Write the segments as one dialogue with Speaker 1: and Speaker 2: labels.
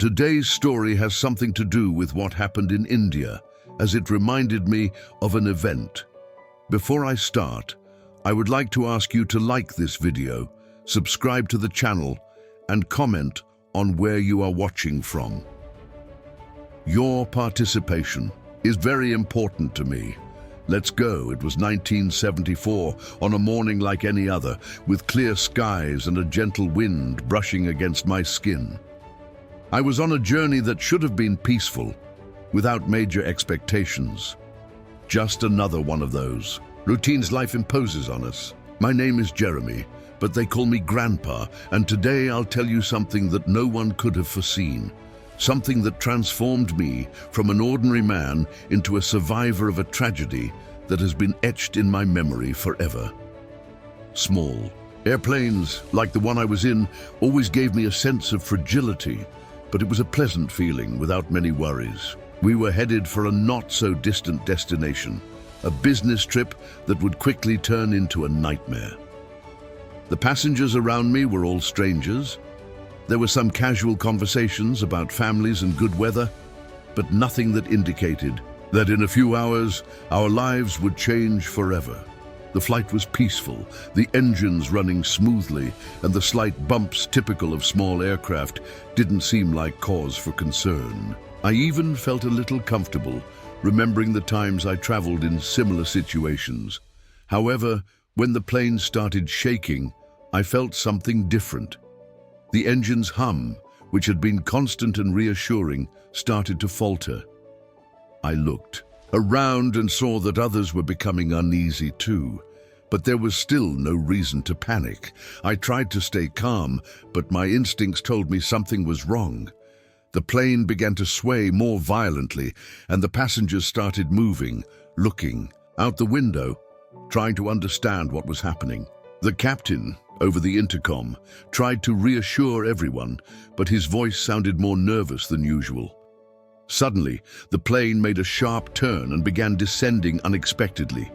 Speaker 1: Today's story has something to do with what happened in India, as it reminded me of an event. Before I start, I would like to ask you to like this video, subscribe to the channel, and comment on where you are watching from. Your participation is very important to me. Let's go. It was 1974, on a morning like any other, with clear skies and a gentle wind brushing against my skin. I was on a journey that should have been peaceful, without major expectations. Just another one of those routines life imposes on us. My name is Jeremy, but they call me Grandpa, and today I'll tell you something that no one could have foreseen. Something that transformed me from an ordinary man into a survivor of a tragedy that has been etched in my memory forever. Small airplanes, like the one I was in, always gave me a sense of fragility, but it was a pleasant feeling without many worries. We were headed for a not-so-distant destination, a business trip that would quickly turn into a nightmare. The passengers around me were all strangers. There were some casual conversations about families and good weather, but nothing that indicated that in a few hours our lives would change forever. The flight was peaceful, the engines running smoothly, and the slight bumps typical of small aircraft didn't seem like cause for concern. I even felt a little comfortable, remembering the times I traveled in similar situations. However, when the plane started shaking, I felt something different. The engine's hum, which had been constant and reassuring, started to falter. I looked around and saw that others were becoming uneasy too, but there was still no reason to panic. I tried to stay calm, but my instincts told me something was wrong. The plane began to sway more violently, and the passengers started moving, looking out the window, trying to understand what was happening. The captain, over the intercom, tried to reassure everyone, but his voice sounded more nervous than usual. Suddenly, the plane made a sharp turn and began descending unexpectedly.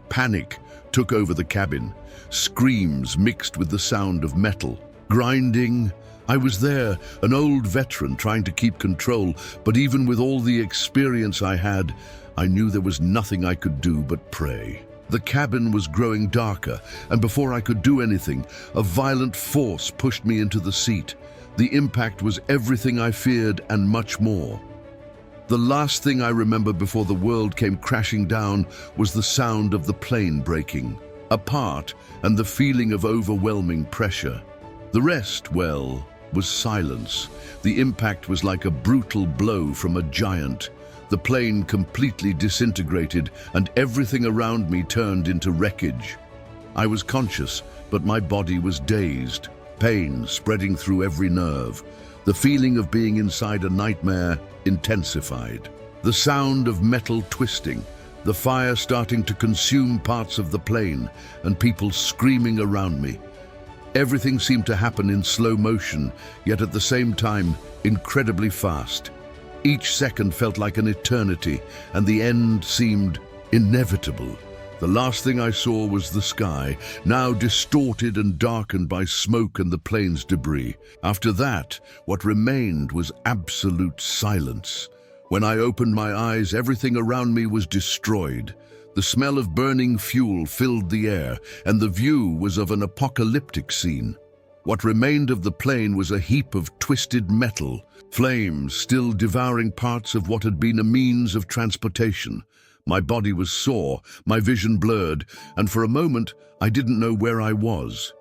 Speaker 1: Panic took over the cabin. Screams mixed with the sound of metal grinding. I was there, an old veteran trying to keep control, but even with all the experience I had, I knew there was nothing I could do but pray. The cabin was growing darker, and before I could do anything, a violent force pushed me into the seat. The impact was everything I feared and much more. The last thing I remember before the world came crashing down was the sound of the plane breaking apart and the feeling of overwhelming pressure. The rest, well, was silence. The impact was like a brutal blow from a giant. The plane completely disintegrated, and everything around me turned into wreckage. I was conscious, but my body was dazed, pain spreading through every nerve. The feeling of being inside a nightmare intensified. The sound of metal twisting, the fire starting to consume parts of the plane, and people screaming around me. Everything seemed to happen in slow motion, yet at the same time, incredibly fast. Each second felt like an eternity, and the end seemed inevitable. The last thing I saw was the sky, now distorted and darkened by smoke and the plane's debris. After that, what remained was absolute silence. When I opened my eyes, everything around me was destroyed. The smell of burning fuel filled the air, and the view was of an apocalyptic scene. What remained of the plane was a heap of twisted metal, flames still devouring parts of what had been a means of transportation. My body was sore, my vision blurred, and for a moment I didn't know where I was.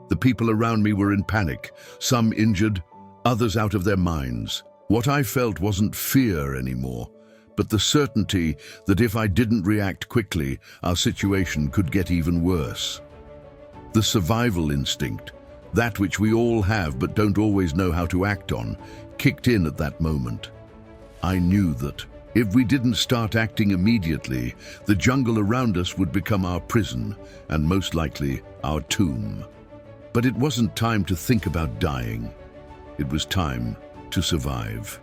Speaker 1: The people around me were in panic, some injured, others out of their minds. What I felt wasn't fear anymore, but the certainty that if I didn't react quickly, our situation could get even worse. The survival instinct, that which we all have but don't always know how to act on, kicked in at that moment. I knew that if we didn't start acting immediately, the jungle around us would become our prison and most likely our tomb. But it wasn't time to think about dying. It was time to survive.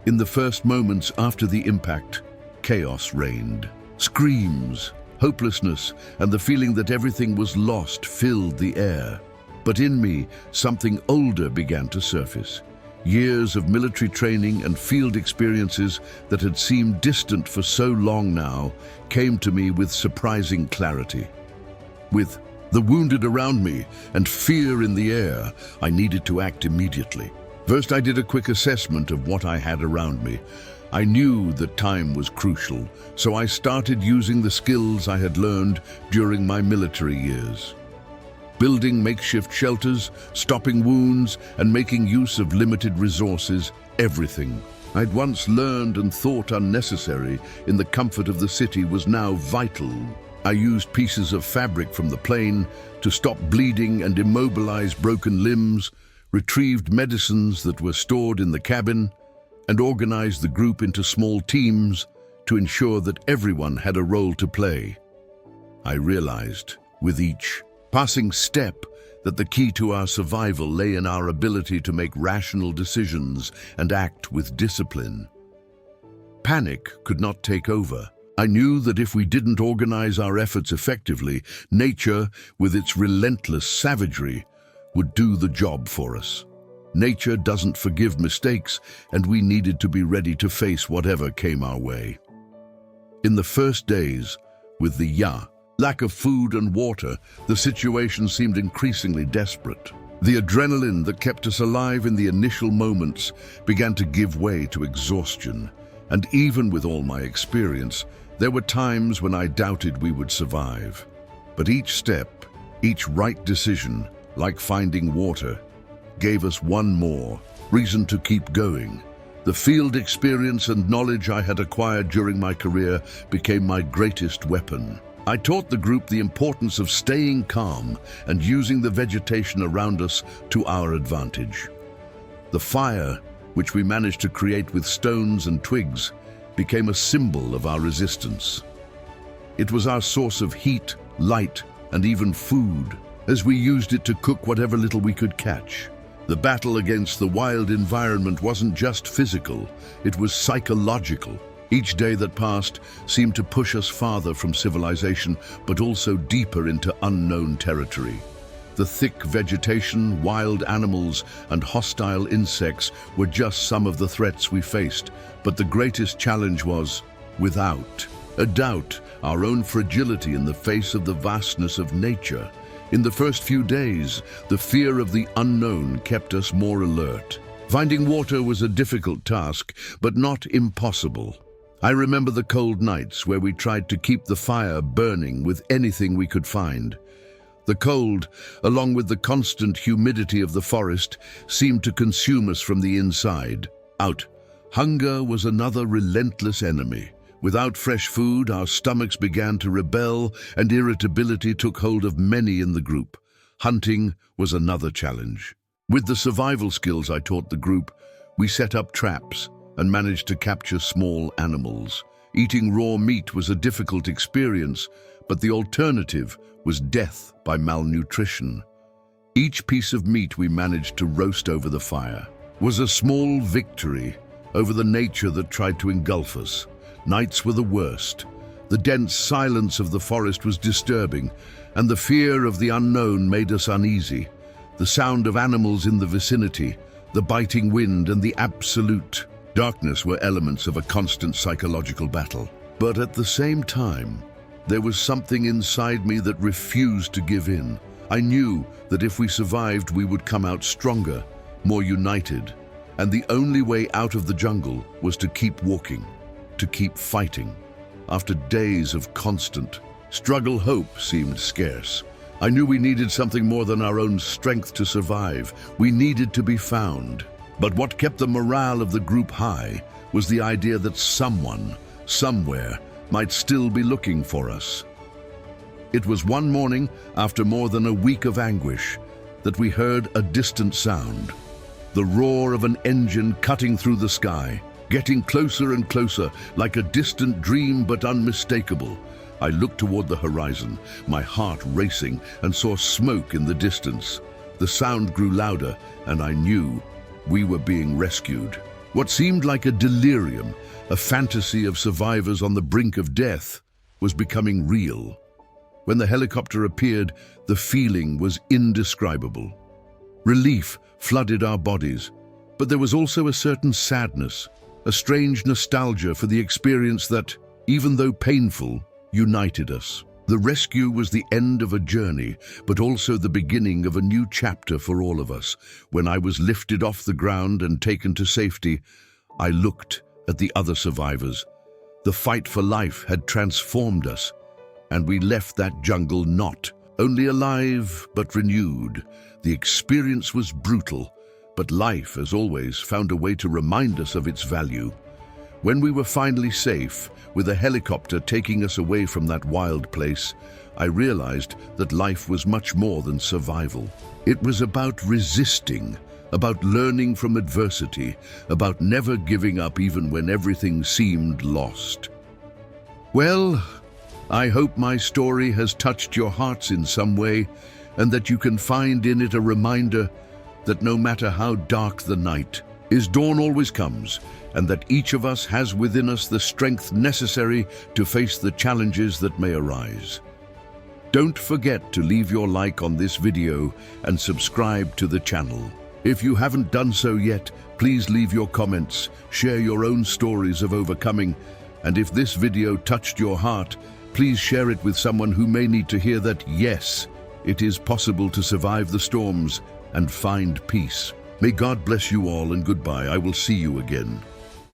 Speaker 1: In the first moments after the impact, chaos reigned. Screams, hopelessness, and the feeling that everything was lost filled the air. But in me, something older began to surface. Years of military training and field experiences that had seemed distant for so long now came to me with surprising clarity. With the wounded around me and fear in the air, I needed to act immediately. First, I did a quick assessment of what I had around me. I knew that time was crucial, so I started using the skills I had learned during my military years. Building makeshift shelters, stopping wounds, and making use of limited resources, everything I'd once learned and thought unnecessary in the comfort of the city was now vital. I used pieces of fabric from the plane to stop bleeding and immobilize broken limbs, retrieved medicines that were stored in the cabin, and organized the group into small teams to ensure that everyone had a role to play. I realized, with each passing step, that the key to our survival lay in our ability to make rational decisions and act with discipline. Panic could not take over. I knew that if we didn't organize our efforts effectively, nature, with its relentless savagery, would do the job for us. Nature doesn't forgive mistakes, and we needed to be ready to face whatever came our way. In the first days, with the lack of food and water, the situation seemed increasingly desperate. The adrenaline that kept us alive in the initial moments began to give way to exhaustion, and even with all my experience, there were times when I doubted we would survive. But each step, each right decision, like finding water, gave us one more reason to keep going. The field experience and knowledge I had acquired during my career became my greatest weapon. I taught the group the importance of staying calm and using the vegetation around us to our advantage. The fire, which we managed to create with stones and twigs, became a symbol of our resistance. It was our source of heat, light, and even food, as we used it to cook whatever little we could catch. The battle against the wild environment wasn't just physical, it was psychological. Each day that passed seemed to push us farther from civilization, but also deeper into unknown territory. The thick vegetation, wild animals, and hostile insects were just some of the threats we faced, but the greatest challenge was, without a doubt, our own fragility in the face of the vastness of nature. In the first few days, the fear of the unknown kept us more alert. Finding water was a difficult task, but not impossible. I remember the cold nights where we tried to keep the fire burning with anything we could find. The cold, along with the constant humidity of the forest, seemed to consume us from the inside out. Hunger was another relentless enemy. Without fresh food, our stomachs began to rebel, and irritability took hold of many in the group. Hunting was another challenge. With the survival skills I taught the group, we set up traps and managed to capture small animals. Eating raw meat was a difficult experience, but the alternative was death by malnutrition. Each piece of meat we managed to roast over the fire was a small victory over the nature that tried to engulf us. Nights were the worst. The dense silence of the forest was disturbing, and the fear of the unknown made us uneasy. The sound of animals in the vicinity, the biting wind, and the absolute darkness were elements of a constant psychological battle. But at the same time, there was something inside me that refused to give in. I knew that if we survived, we would come out stronger, more united, and the only way out of the jungle was to keep walking, to keep fighting. After days of constant struggle, hope seemed scarce. I knew we needed something more than our own strength to survive. We needed to be found. But what kept the morale of the group high was the idea that someone, somewhere, might still be looking for us. It was one morning, after more than a week of anguish, that we heard a distant sound. The roar of an engine cutting through the sky, getting closer and closer, like a distant dream but unmistakable. I looked toward the horizon, my heart racing, and saw smoke in the distance. The sound grew louder, and I knew we were being rescued. What seemed like a delirium, a fantasy of survivors on the brink of death, was becoming real. When the helicopter appeared, the feeling was indescribable. Relief flooded our bodies, but there was also a certain sadness, a strange nostalgia for the experience that, even though painful, united us. The rescue was the end of a journey, but also the beginning of a new chapter for all of us. When I was lifted off the ground and taken to safety, I looked at the other survivors. The fight for life had transformed us, and we left that jungle not only alive, but renewed. The experience was brutal, but life, as always, found a way to remind us of its value. When we were finally safe, with a helicopter taking us away from that wild place, I realized that life was much more than survival. It was about resisting, about learning from adversity, about never giving up even when everything seemed lost. Well, I hope my story has touched your hearts in some way, and that you can find in it a reminder that no matter how dark the night is, dawn always comes, and that each of us has within us the strength necessary to face the challenges that may arise. Don't forget to leave your like on this video and subscribe to the channel. If you haven't done so yet, please leave your comments, share your own stories of overcoming, and if this video touched your heart, please share it with someone who may need to hear that, yes, it is possible to survive the storms and find peace. May God bless you all, and goodbye. I will see you again.